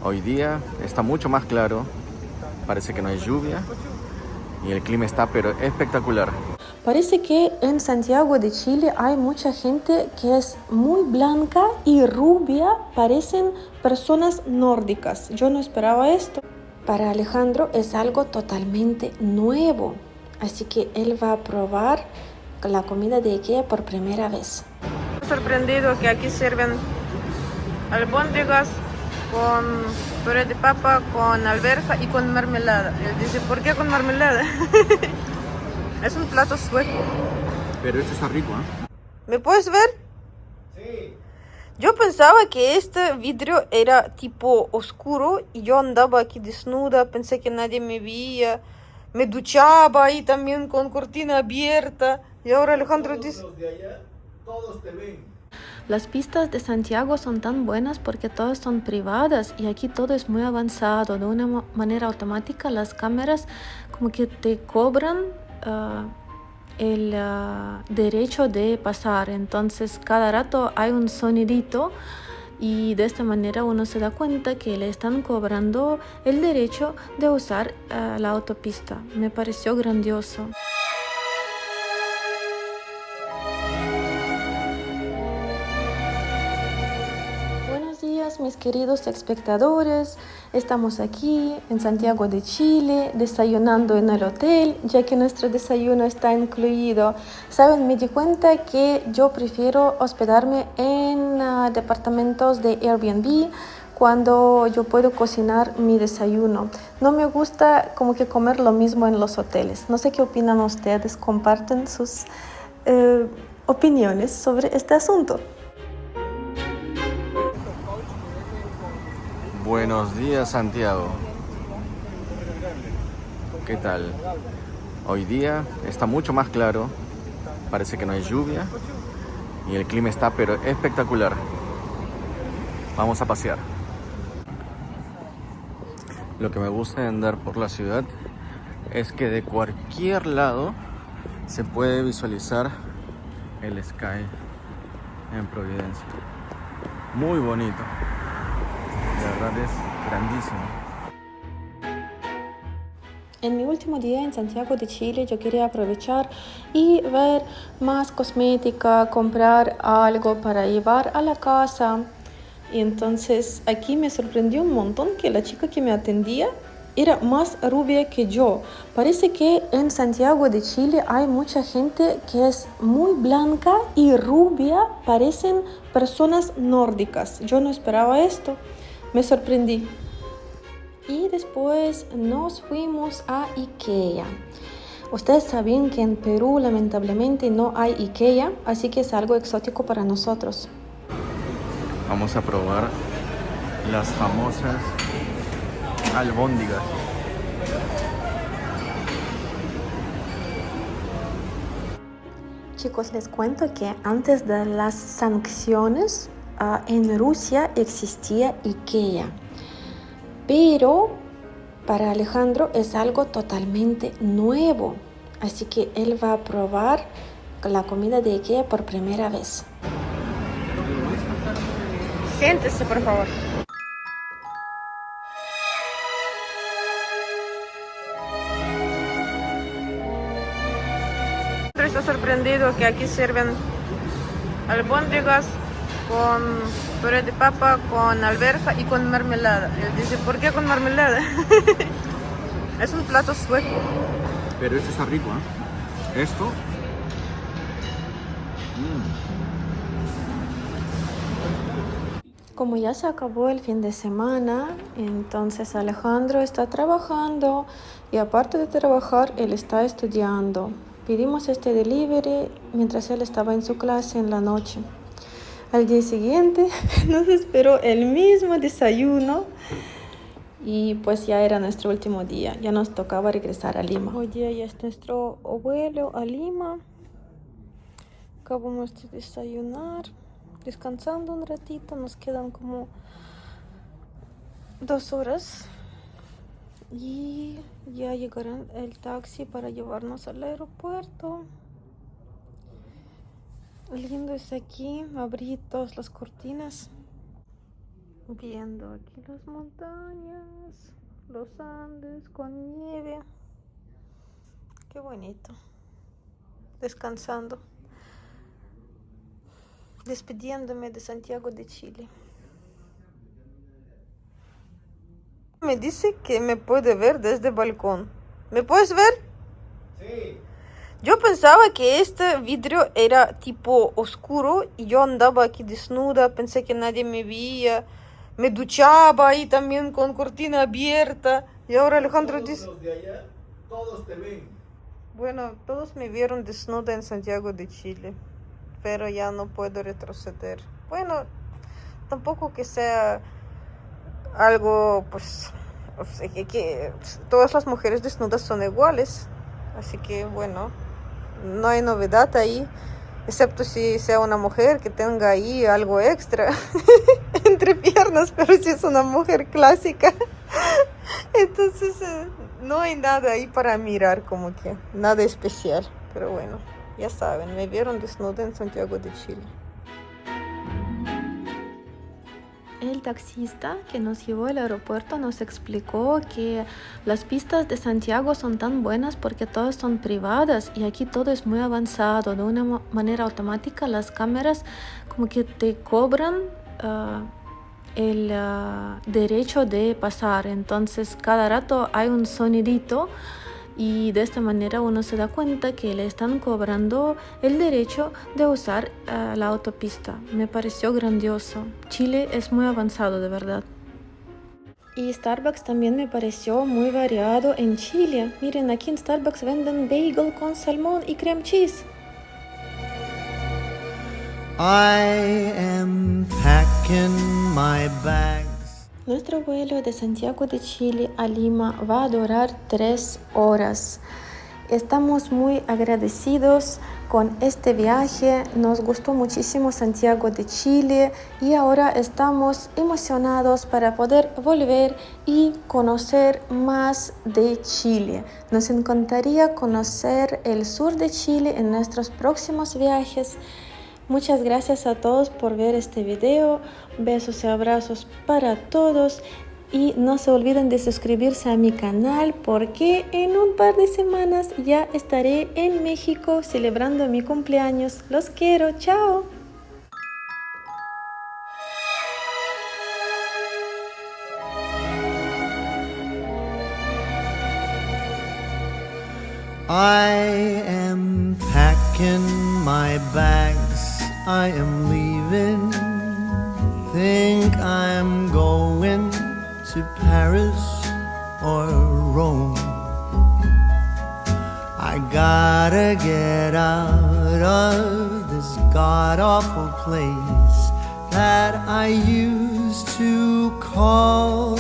Hoy día está mucho más claro, parece que no hay lluvia y el clima está pero espectacular. Parece que en Santiago de Chile hay mucha gente que es muy blanca y rubia, parecen personas nórdicas. Yo no esperaba esto. Para Alejandro es algo totalmente nuevo, así que él va a probar la comida de IKEA por primera vez. Estoy sorprendido que aquí sirven albóndigas con puré de papa, con alberja y con mermelada. Él dice, ¿por qué con mermelada? Es un plato sueco. Pero esto está rico, ¿eh? ¿Me puedes ver? Sí. Yo pensaba que este vidrio era tipo oscuro y yo andaba aquí desnuda, pensé que nadie me veía, me duchaba ahí también con cortina abierta y ahora Alejandro dice... Los de allá, todos te ven. Las pistas de Santiago son tan buenas porque todas son privadas y aquí todo es muy avanzado. De una manera automática las cámaras como que te cobran el derecho de pasar. Entonces cada rato hay un sonidito y de esta manera uno se da cuenta que le están cobrando el derecho de usar la autopista. Me pareció grandioso. Buenos días, mis queridos espectadores. Estamos aquí en Santiago de Chile, desayunando en el hotel, ya que nuestro desayuno está incluido. Saben, me di cuenta que yo prefiero hospedarme en departamentos de Airbnb cuando yo puedo cocinar mi desayuno. No me gusta como que comer lo mismo en los hoteles. No sé qué opinan ustedes, comparten sus opiniones sobre este asunto. Buenos días, Santiago. ¿Qué tal? Hoy día está mucho más claro, parece que no hay lluvia y el clima está pero espectacular. Vamos a pasear. Lo que me gusta de andar por la ciudad es que de cualquier lado se puede visualizar el sky en Providencia. Muy bonito. De verdad es grandísimo. En mi último día en Santiago de Chile yo quería aprovechar y ver más cosmética, comprar algo para llevar a la casa. Y entonces aquí me sorprendió un montón que la chica que me atendía era más rubia que yo. Parece que en Santiago de Chile hay mucha gente que es muy blanca y rubia, parecen personas nórdicas. Yo no esperaba esto, me sorprendí. Y después nos fuimos a IKEA. Ustedes saben que en Perú lamentablemente no hay IKEA, así que es algo exótico para nosotros. Vamos a probar las famosas albóndigas. Chicos, les cuento que antes de las sanciones en Rusia existía IKEA, pero para Alejandro es algo totalmente nuevo, así que él va a probar la comida de IKEA por primera vez. Siéntese, por favor. Estoy sorprendido que aquí sirven albóndigas con puré de papa, con alberja y con mermelada. Él dice, ¿por qué con mermelada? Es un plato sueco. Pero esto está rico, ¿eh? Esto. Como ya se acabó el fin de semana, entonces Alejandro está trabajando y aparte de trabajar, él está estudiando. Pedimos este delivery mientras él estaba en su clase en la noche. Al día siguiente nos esperó el mismo desayuno y pues ya era nuestro último día, ya nos tocaba regresar a Lima. Hoy día ya es nuestro vuelo a Lima. Acabamos de desayunar, descansando un ratito, nos quedan como 2 horas y ya llegará el taxi para llevarnos al aeropuerto. Lindo es aquí, abrí todas las cortinas. Viendo aquí las montañas, los Andes con nieve. Qué bonito. Descansando. Despidiéndome de Santiago de Chile. Me dice que me puede ver desde el balcón. ¿Me puedes ver? Sí. Yo pensaba que este vidrio era tipo oscuro y yo andaba aquí desnuda, pensé que nadie me veía. Me duchaba ahí también con cortina abierta. Y ahora Alejandro Todos dice... los de allá, todos te ven. Bueno, todos me vieron desnuda en Santiago de Chile, pero ya no puedo retroceder. Bueno, tampoco que sea algo, pues, o sea, que todas las mujeres desnudas son iguales. Así que, bueno, no hay novedad ahí, excepto si sea una mujer que tenga ahí algo extra entre piernas, pero si es una mujer clásica, entonces no hay nada ahí para mirar, como que nada especial. Pero bueno, ya saben, me vieron desnuda en Santiago de Chile. El taxista que nos llevó al aeropuerto nos explicó que las pistas de Santiago son tan buenas porque todas son privadas y aquí todo es muy avanzado. De una manera automática las cámaras como que te cobran el derecho de pasar. Entonces cada rato hay un sonidito y de esta manera uno se da cuenta que le están cobrando el derecho de usar la autopista. Me pareció grandioso. Chile es muy avanzado, de verdad. Y Starbucks también me pareció muy variado en Chile. Miren, aquí en Starbucks venden bagel con salmón y cream cheese. I am packing my bags. Nuestro vuelo de Santiago de Chile a Lima va a durar 3 horas. Estamos muy agradecidos con este viaje. Nos gustó muchísimo Santiago de Chile y ahora estamos emocionados para poder volver y conocer más de Chile. Nos encantaría conocer el sur de Chile en nuestros próximos viajes. Muchas gracias a todos por ver este video. Besos y abrazos para todos. Y no se olviden de suscribirse a mi canal porque en un par de semanas ya estaré en México celebrando mi cumpleaños. Los quiero. Chao. I am packing my bags. I am leaving. Think I'm going to Paris or Rome. I gotta get out of this god-awful place that I used to call